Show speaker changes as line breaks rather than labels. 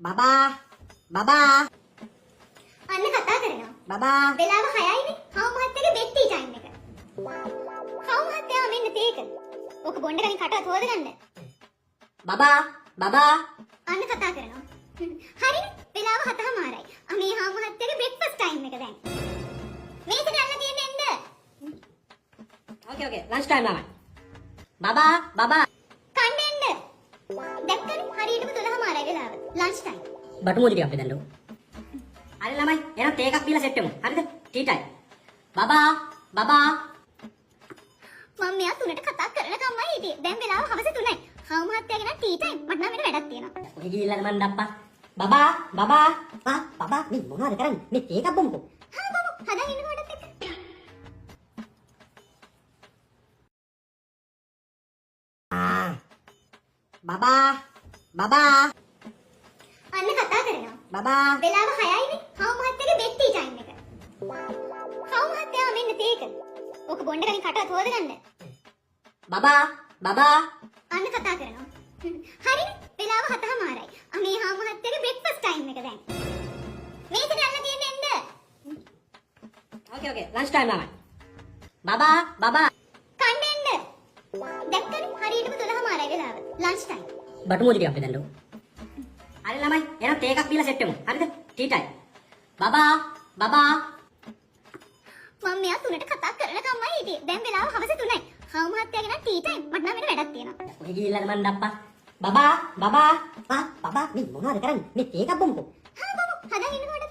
බබා බබා
අන්න කතා කරනවා.
බබා
වෙලාව 6යිනේ. හවු මහත්තයාගේ බෙට් ටී ටයිම් එක. හවු මහත්තයා මෙන්න තේක. ඔක බොණ්ඩ කලින් කටවත් හොදගන්න.
බබා බබා
අන්න කතා කරනවා. හරිනේ. වෙලාව 7:00මාරයි. මේ හවු මහත්තයාගේ බ්‍රෙක්ෆාස්ට් ටයිම් එක දැන්. මේකනේ අල්ල තියෙන්නේ එන්න.
ඕකේ ලන්ච් ටයිම් ළමයි බබා
කන්න එන්න. දැක්කනේ හරියටම 12:00මාරයි වෙලාව. Lunch time.
බටු මොජි ටිකක් බෙදන්නකො හරි ළමයි එහෙනම් තේ එකක් බීලා සෙට් වෙමු හරිද ටී ටයිම් බබා
මම මෙයා 3ට කතා කරනකම්මයි හිටියේ. දැන් වෙලාව හවස 3යි. හවු මහත්තයාගේ නම් ටී ටයිම්. මට නම් වෙන වැඩක් තියෙනවා.
ඔය ගිහිල්ලාද මන් දප්පා බබා මේ මොනවද කරන්නේ මේ තේ එකක් බොමුකෝ
හා බබු හදන් ඉන්න කොටත් එක්ක.
බබා
අන්න කතා කරනවා.
බබා
වෙලාව 6යිනේ. හවු මහත්තයාගේ බෙට් ටී ටයිම් එක. හවු මහත්තයා මෙන්න තේක. ඔක බොණ්ඩ කලින් කටවත් හොදගන්න.
බබා
අන්න කතා කරනවා. හරිනේ. වෙලාව 7:00මාරයි. මේ හවු මහත්තයාගේ බ්‍රෙක්ෆාස්ට් ටයිම් එක දැන්. මේකනේ අල්ල තියෙන්නේ එන්න.
ඕකේ ලන්ච් ටයිම් ළමයි බබා
කන්න එන්න. දැක්කනේ හරියටම 12:00මාරයි වෙලාව. Lunch time.
බටු මොජි ටිකක් බෙදන්නකො හරි ළමයි එහෙනම් තේ එකක් බීලා සෙට් වෙමු හරිද ටී ටයිම් බබා
මම මෙයා 3ට කතා කරනකම්මයි හිටියේ. දැන් වෙලාව හවස 3යි. හවු මහත්තයාගේ නම් ටී ටයිම්. මට නම් වෙන වැඩක් තියෙනවා.
ඔය ගිහිල්ලාද මන් දප්පා බබා මේ මොනවද කරන්නේ මේ තේ එකක් බොමුකෝ
හා බබු හදන් ඉන්න කොටත්